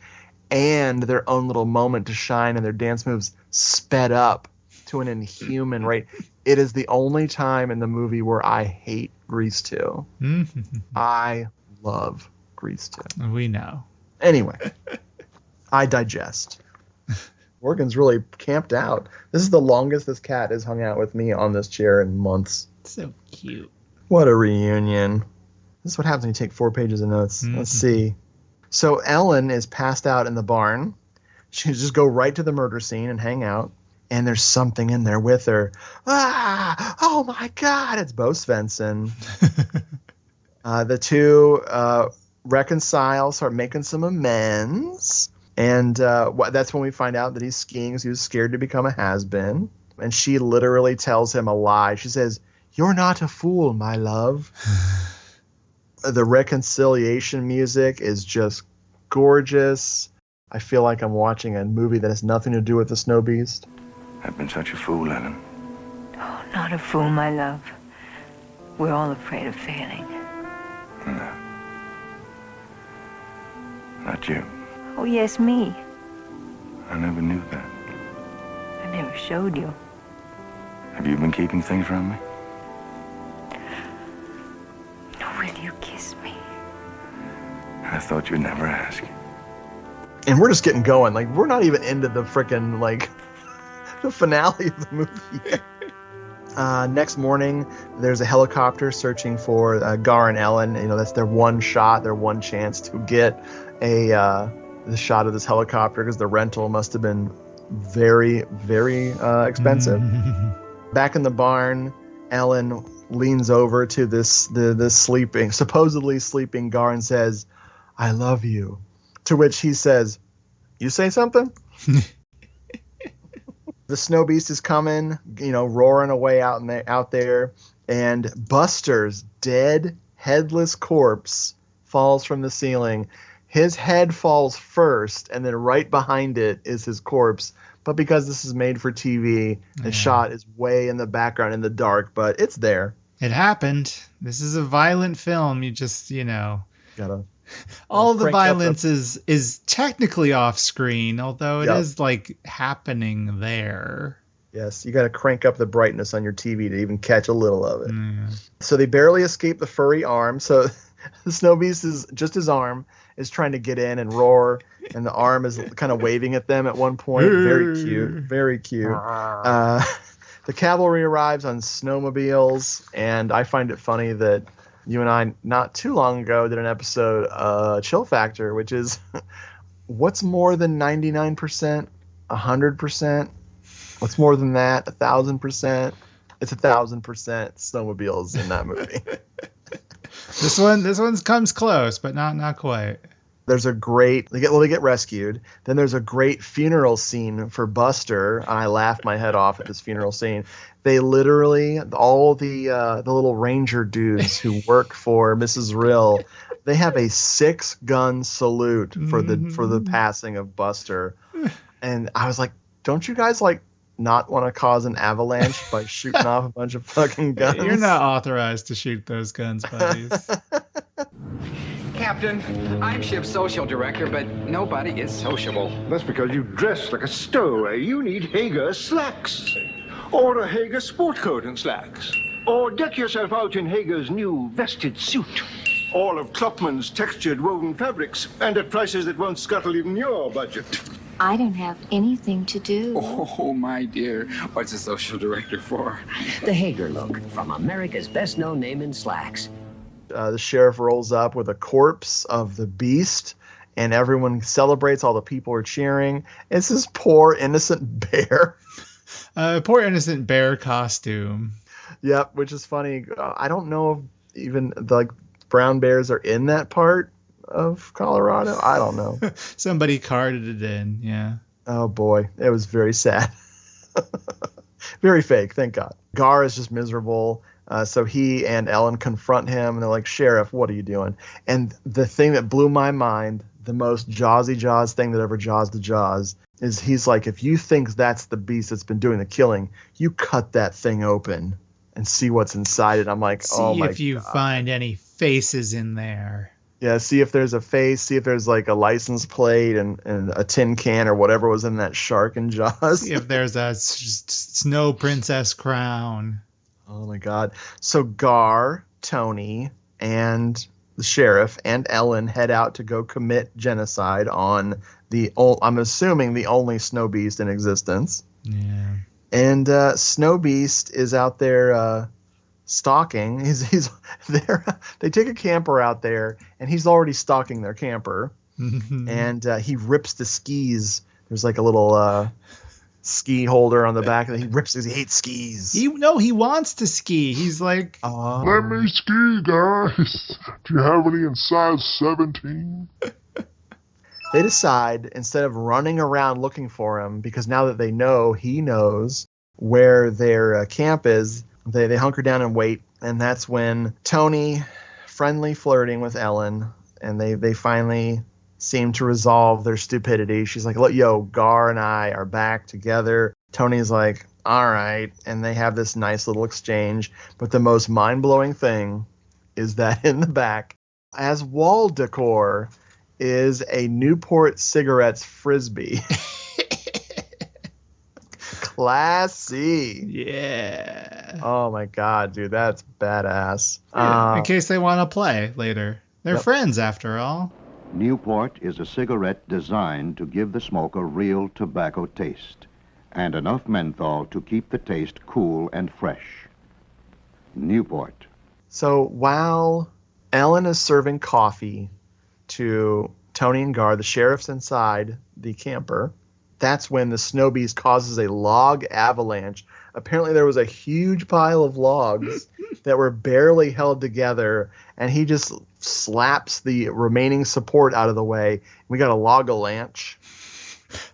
and their own little moment to shine and their dance moves sped up to an inhuman rate. It is the only time in the movie where I hate Grease 2. I love Grease 2. We know. Anyway, I digest. Morgan's really camped out. This is the longest this cat has hung out with me on this chair in months. So cute. What a reunion. This is what happens when you take 4 pages of notes. Let's see. So Ellen is passed out in the barn. She just go right to the murder scene and hang out. And there's something in there with her. Oh my God, it's Bo Svensson. The two reconcile, start making some amends. And that's when we find out that he's skiing because he was scared to become a has-been. And she literally tells him a lie. She says, "You're not a fool, my love." The reconciliation music is just gorgeous. I feel like I'm watching a movie that has nothing to do with the Snowbeast. I've been such a fool, Ellen. Oh, not a fool, my love. We're all afraid of failing. No. Not you. Oh, yes, me. I never knew that. I never showed you. Have you been keeping things from me? Will you kiss me? I thought you'd never ask. And we're just getting going. Like, we're not even into the frickin', like, the finale of the movie. Next morning, there's a helicopter searching for Gar and Ellen. You know, that's their one shot, their one chance to get the shot of this helicopter, because the rental must have been very, very expensive. Back in the barn, Ellen leans over to this supposedly sleeping Gar and says, "I love you." To which he says, "You say something?" The Snowbeast is coming, you know, roaring away out there, and Buster's dead, headless corpse falls from the ceiling. His head falls first, and then right behind it is his corpse. But because this is made for TV, the shot is way in the background in the dark, but it's there. It happened. This is a violent film. You just, you know. Gotta. All the violence is technically off screen, although it is like happening there. Yes, you got to crank up the brightness on your TV to even catch a little of it. So they barely escape the furry arm. So the Snowbeast is just his arm is trying to get in and roar, and the arm is kind of waving at them at one point. Very cute, very cute. The cavalry arrives on snowmobiles, and I find it funny that you and I, not too long ago, did an episode, Chill Factor, which is what's more than 99%? 100%? What's more than that? 1,000%? It's 1,000% snowmobiles in that movie. This one comes close, but not quite. There's a great they get rescued. Then there's a great funeral scene for Buster. I laughed my head off at this funeral scene. They literally all the little ranger dudes who work for Mrs. Rill, they have a 6-gun salute for the passing of Buster. And I was like, don't you guys like not want to cause an avalanche by shooting off a bunch of fucking guns? You're not authorized to shoot those guns, buddies. Captain, I'm ship's social director, but nobody is sociable. That's because you dress like a stowaway. You need Hager slacks. Or a Hager sport coat and slacks. Or deck yourself out in Hager's new vested suit. All of Klopman's textured woven fabrics, and at prices that won't scuttle even your budget. I don't have anything to do. Oh, my dear. What's a social director for? The Hager look, from America's best-known name in slacks. The sheriff rolls up with a corpse of the beast, and everyone celebrates. All the people are cheering. It's this poor, innocent bear. Poor, innocent bear costume. Yep, which is funny. I don't know if even like brown bears are in that part of Colorado. I don't know. Somebody carded it in, yeah. Oh, boy. It was very sad. Very fake, thank God. Gar is just miserable. So he and Ellen confront him, and they're like, Sheriff, what are you doing? And the thing that blew my mind, the most Jawsy Jaws thing that ever Jaws to Jaws, is he's like, if you think that's the beast that's been doing the killing, you cut that thing open and see what's inside it. I'm like, oh my God. See if you find any faces in there. Yeah, see if there's a face, see if there's like a license plate and a tin can or whatever was in that shark in Jaws. See if there's a snow princess crown. Oh my God. So Gar, Tony, and the sheriff and Ellen head out to go commit genocide on I'm assuming the only Snowbeast in existence. Yeah. And Snowbeast is out there stalking. He's there. They take a camper out there, and he's already stalking their camper. And he rips the skis. There's like a little ski holder on the back, and he rips because he hates skis. He wants to ski. He's like, let me ski, guys. Do you have any in size 17? They decide, instead of running around looking for him, because now that they know he knows where their camp is, they hunker down and wait. And that's when Tony, friendly flirting with Ellen, and they finally seem to resolve their stupidity. She's like, look, yo, Gar and I are back together. Tony's like, all right. And they have this nice little exchange. But the most mind-blowing thing is that in the back, as wall decor, is a Newport Cigarettes Frisbee. Classy. Yeah. Oh, my God, dude. That's badass. Yeah, in case they want to play later. They're friends, after all. Newport is a cigarette designed to give the smoker real tobacco taste and enough menthol to keep the taste cool and fresh. Newport. So while Ellen is serving coffee to Tony and Gar, the sheriff's inside the camper, that's when the Snowbeast causes a log avalanche. Apparently there was a huge pile of logs that were barely held together, and he just slaps the remaining support out of the way. We got a log-a-lanche.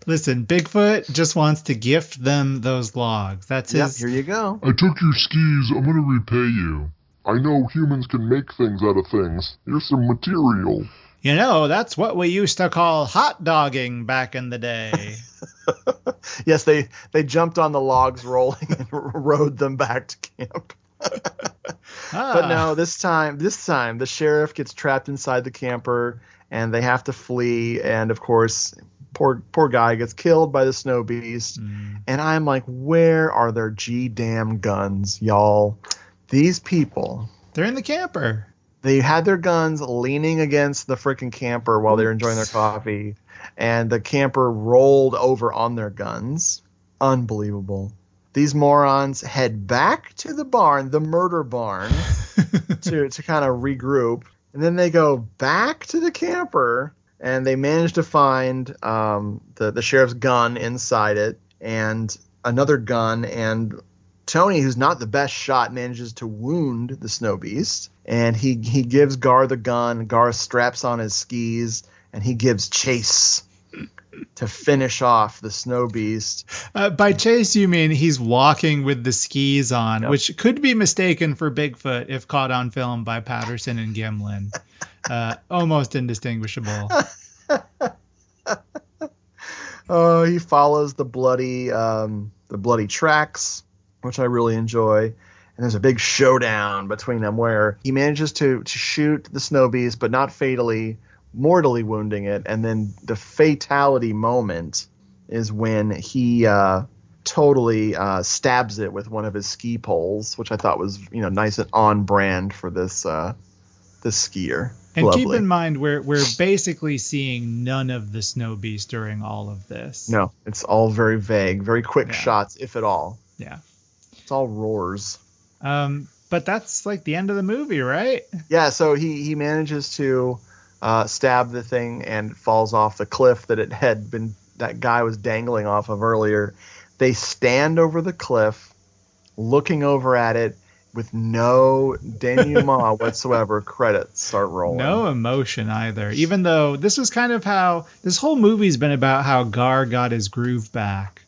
Listen, Bigfoot just wants to gift them those logs. That's his. Here you go. I took your skis. I'm going to repay you. I know humans can make things out of things. Here's some material. You know, that's what we used to call hot dogging back in the day. Yes, they jumped on the logs rolling and rode them back to camp. But no, this time the sheriff gets trapped inside the camper and they have to flee, and of course poor guy gets killed by the Snowbeast. And I'm like, where are their damn guns, y'all? These people, they're in the camper. They had their guns leaning against the freaking camper while they were enjoying their coffee, and the camper rolled over on their guns. Unbelievable. These morons head back to the barn, the murder barn, to kind of regroup. And then they go back to the camper, and they manage to find the sheriff's gun inside it, and another gun. And Tony, who's not the best shot, manages to wound the Snowbeast. and he gives Gar the gun. Gar straps on his skis, and he gives chase to finish off the Snowbeast. By chase, you mean he's walking with the skis on, Yep. which could be mistaken for Bigfoot if caught on film by Patterson and Gimlin. Almost indistinguishable. Oh, he follows the bloody tracks, which I really enjoy. And there's a big showdown between them where he manages to shoot the Snowbeast, but not fatally, mortally wounding it. And then the fatality moment is when he totally stabs it with one of his ski poles, which I thought was nice and on brand for this skier. And Lovely. keep in mind, we're basically seeing none of the Snowbeast during all of this. No, it's all very vague, very quick shots, if at all. Yeah. It's all roars. But that's like the end of the movie, right? Yeah, so he manages to stab the thing and falls off the cliff that guy was dangling off of earlier. They stand over the cliff, looking over at it with no denouement whatsoever. Credits start rolling. No emotion either. Even though this was kind of how this whole movie's been about how Gar got his groove back.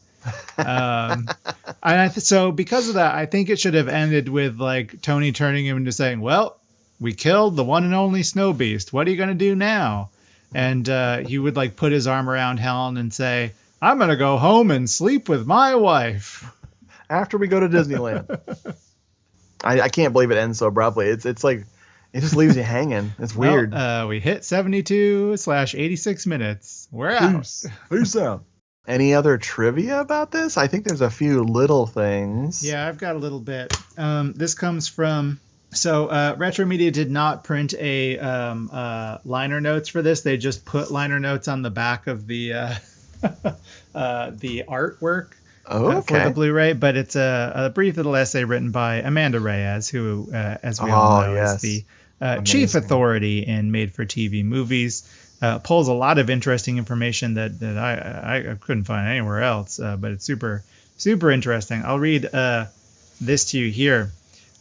So because of that, I think it should have ended with like Tony turning him into saying, "Well, we killed the one and only Snowbeast. What are you gonna do now?" And he would like put his arm around Helen and say, "I'm gonna go home and sleep with my wife after we go to Disneyland." I can't believe it ends so abruptly. It's like it just leaves you hanging. It's weird. Well, we hit 72/86 minutes. We're out. Peace out. Any other trivia about this? I think there's a few little things. Yeah, I've got a little bit. This comes from... So Retro Media did not print a liner notes for this. They just put liner notes on the back of the artwork for the Blu-ray. But it's a brief little essay written by Amanda Reyes, who, as we all know, is the chief authority in made-for-TV movies. Pulls a lot of interesting information that I couldn't find anywhere else, but it's super, super interesting. I'll read this to you here.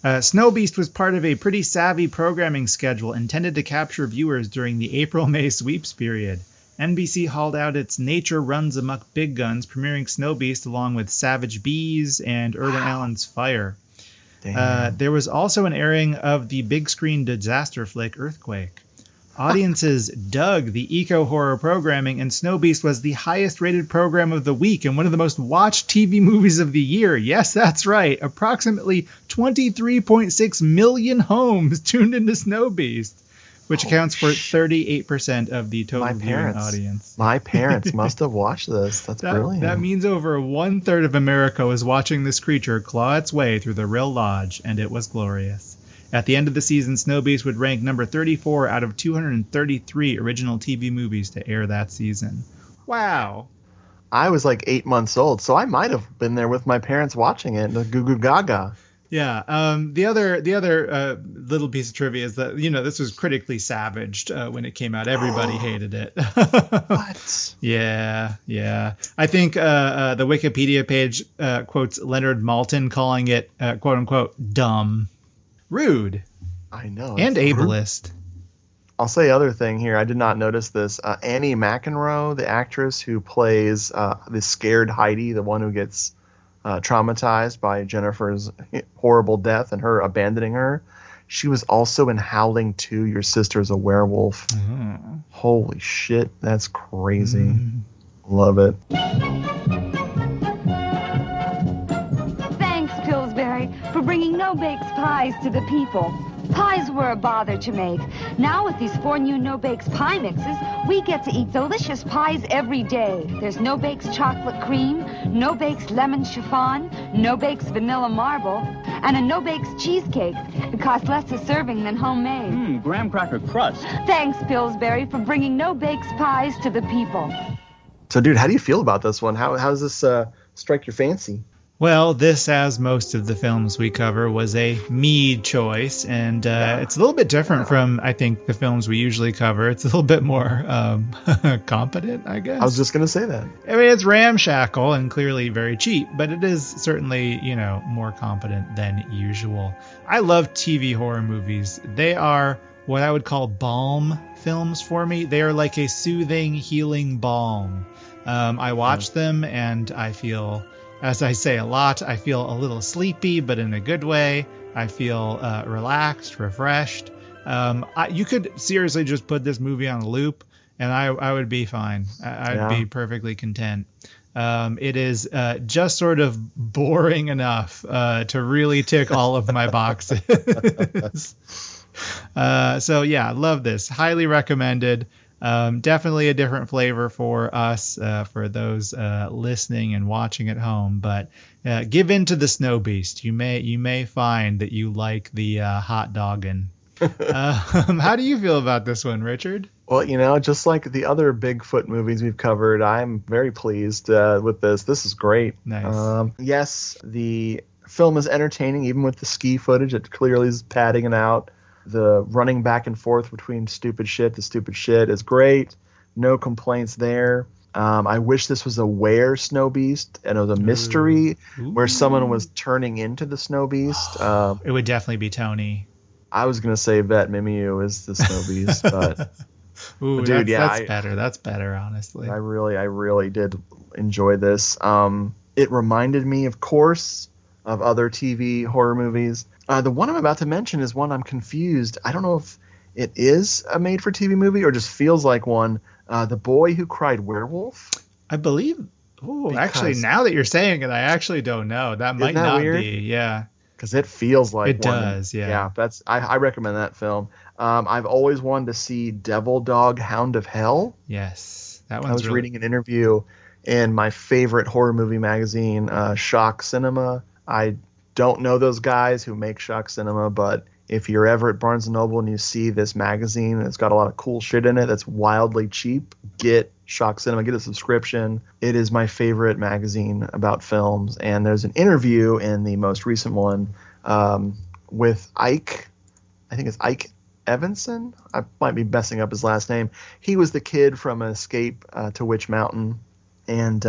Snowbeast was part of a pretty savvy programming schedule intended to capture viewers during the April-May sweeps period. NBC hauled out its Nature Runs Amok Big Guns, premiering Snowbeast along with Savage Bees and Irwin Allen's Fire. There was also an airing of the big screen disaster flick Earthquake. Audiences dug the eco-horror programming, and Snowbeast was the highest-rated program of the week and one of the most watched TV movies of the year. Yes, that's right. Approximately 23.6 million homes tuned into Snowbeast, which accounts for 38% of the total viewing audience. My parents must have watched this. That's brilliant. That means over 1/3 of America was watching this creature claw its way through the Rill Lodge, and it was glorious. At the end of the season, Snowbeast would rank number 34 out of 233 original TV movies to air that season. Wow. I was like 8 months old, so I might have been there with my parents watching it. The Goo Goo Gaga. Yeah. The other little piece of trivia is that this was critically savaged when it came out. Everybody hated it. What? Yeah. I think the Wikipedia page quotes Leonard Maltin calling it "quote unquote" dumb. Rude. I know. And ableist. I'll say other thing here. I did not notice this. Annie McEnroe, the actress who plays the scared Heidi, the one who gets traumatized by Jennifer's horrible death and her abandoning her, she was also in Howling 2, Your Sister's a Werewolf. Holy shit. That's crazy. Love it. For bringing no-bakes pies to the people. Pies were a bother to make. Now with these 4 new no-bakes pie mixes, we get to eat delicious pies every day. There's no-bakes chocolate cream, no-bakes lemon chiffon, no-bakes vanilla marble, and a no-bakes cheesecake. It costs less a serving than homemade. Graham cracker crust. Thanks, Pillsbury, for bringing no-bakes pies to the people. So, dude, how do you feel about this one? How does this strike your fancy? Well, this, as most of the films we cover, was a me choice, and it's a little bit different from, I think, the films we usually cover. It's a little bit more competent, I guess. I was just going to say that. I mean, it's ramshackle and clearly very cheap, but it is certainly, more competent than usual. I love TV horror movies. They are what I would call balm films for me. They are like a soothing, healing balm. I watch them and I feel... As I say a lot, I feel a little sleepy, but in a good way. I feel relaxed, refreshed. You could seriously just put this movie on a loop, and I would be fine. I'd be perfectly content. It is just sort of boring enough to really tick all of my boxes. So yeah, love this. Highly recommended. Definitely a different flavor for us, for those listening and watching at home. But give in to the Snowbeast. You may find that you like the hot dogging. How do you feel about this one, Richard? Well, just like the other Bigfoot movies we've covered, I'm very pleased with this. This is great. Nice. Yes, the film is entertaining, even with the ski footage. It clearly is padding it out. The running back and forth between stupid shit to stupid shit is great. No complaints there. I wish this was a were Snowbeast and it was a mystery where someone was turning into the Snowbeast. It would definitely be Tony. I was going to say Vet Mimiu is the Snowbeast, but Ooh, dude, that's better. That's better, honestly. I really did enjoy this. It reminded me, of course, of other TV horror movies. The one I'm about to mention is one I'm confused. I don't know if it is a made-for-TV movie or just feels like one. The Boy Who Cried Werewolf. I believe. Oh, actually, now that you're saying it, I actually don't know. That might not weird? Be. Yeah. Because it feels like it one. Does. Yeah. Yeah. I recommend that film. I've always wanted to see Devil Dog Hound of Hell. Yes, that one's. I was reading an interview in my favorite horror movie magazine, Shock Cinema. I don't know those guys who make Shock Cinema, but if you're ever at Barnes & Noble and you see this magazine and it's got a lot of cool shit in it that's wildly cheap, get Shock Cinema, get a subscription. It is my favorite magazine about films. And there's an interview in the most recent one with Ike. I think it's Ike Evanson. I might be messing up his last name. He was the kid from Escape to Witch Mountain. And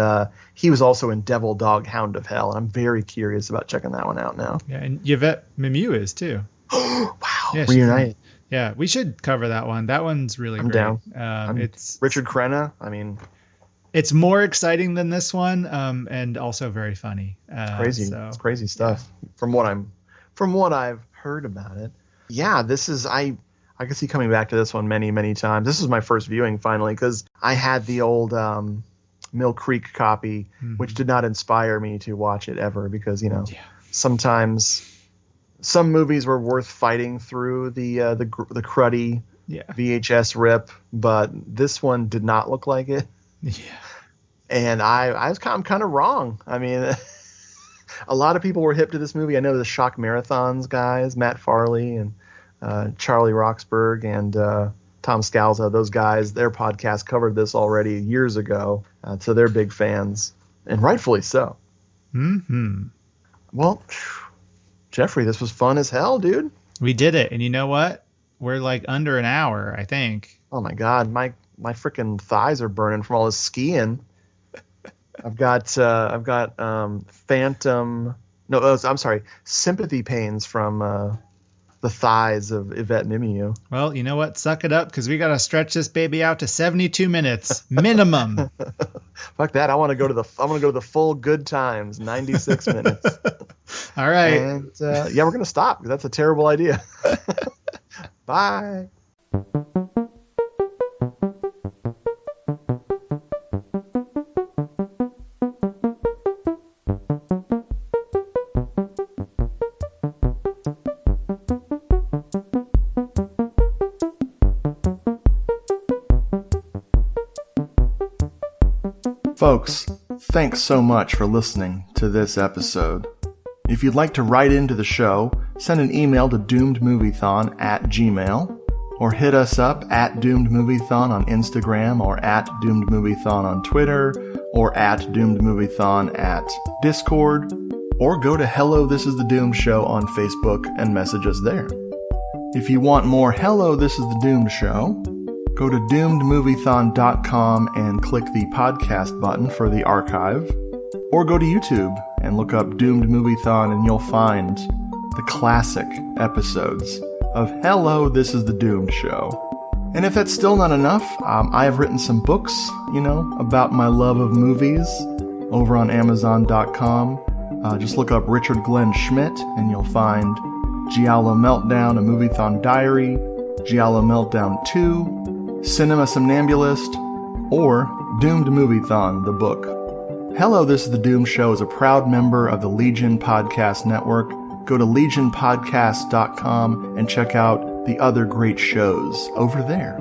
he was also in Devil Dog Hound of Hell. And I'm very curious about checking that one out now. Yeah, and Yvette Mimieux is too. Wow. Yeah, Reunited. Yeah, we should cover that one. That one's really I'm great. down. It's Richard Crenna. I mean, it's more exciting than this one, and also very funny. Crazy. It's crazy stuff. Yeah. From what I've heard about it. Yeah, this is I can see coming back to this one many times. This is my first viewing finally because I had the old Mill Creek copy, which did not inspire me to watch it ever because sometimes some movies were worth fighting through the cruddy VHS rip, but this one did not look like it. Yeah, and I'm kind of wrong. I mean, a lot of people were hip to this movie. I know the Shock Marathons guys, Matt Farley and Charlie Roxburgh and Tom Scalzo, those guys, their podcast covered this already years ago, so they're big fans, and rightfully so. Well, Jeffrey, this was fun as hell, dude. We did it, and you know what? We're like under an hour, I think. Oh my God, my freaking thighs are burning from all this skiing. I've got sympathy pains from the thighs of Yvette Mimieux. Well, you know what? Suck it up, because we got to stretch this baby out to 72 minutes minimum. Fuck that! I want to go to the full good times, 96 minutes. All right. And we're gonna stop because that's a terrible idea. Bye. Folks, thanks so much for listening to this episode. If you'd like to write into the show, send an email to doomedmoviethon@gmail.com or hit us up at doomedmoviethon on Instagram or at doomedmoviethon on Twitter or at doomedmoviethon at Discord or go to Hello This Is the Doomed Show on Facebook and message us there. If you want more Hello This Is the Doomed Show, go to doomedmoviethon.com and click the podcast button for the archive, or go to YouTube and look up Doomed Moviethon and you'll find the classic episodes of Hello This Is the Doomed Show. And if that's still not enough, I have written some books, about my love of movies over on Amazon.com. Just look up Richard Glenn Schmidt and you'll find Giallo Meltdown, a Moviethon Diary, Giallo Meltdown 2, Cinema Somnambulist, or Doomed Moviethon, the book. Hello, This is the Doomed Show is a proud member of the Legion Podcast Network. Go to legionpodcast.com and check out the other great shows over there.